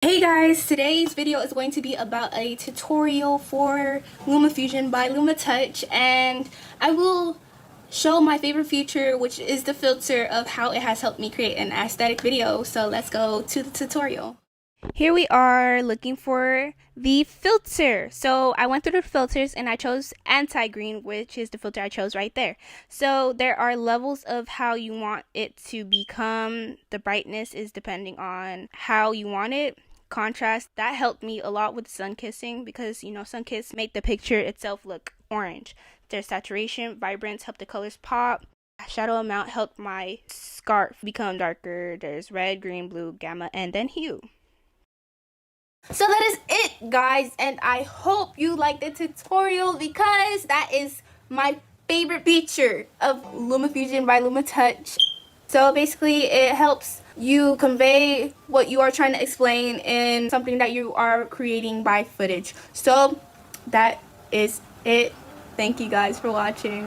Hey guys, today's video is going to be about a tutorial for LumaFusion by LumaTouch, and I will show my favorite feature, which is the filter, of how it has helped me create an aesthetic video. So let's go to the tutorial. Here we are looking for the filter. So I went through the filters and I chose anti-green, which is the filter I chose right there. So there are levels of how you want it to become. The brightness is depending on how you want it. Contrast, that helped me a lot with sun kissing because sun kiss make the picture itself look orange. There's saturation, vibrance help the colors pop. Shadow amount helped my scarf become darker. There's red, green, blue, gamma, and then hue. So that is it, guys, and I hope you liked the tutorial because that is my favorite feature of LumaFusion by LumaTouch. So basically it helps you convey what you are trying to explain in something that you are creating by footage. So that is it. Thank you guys for watching.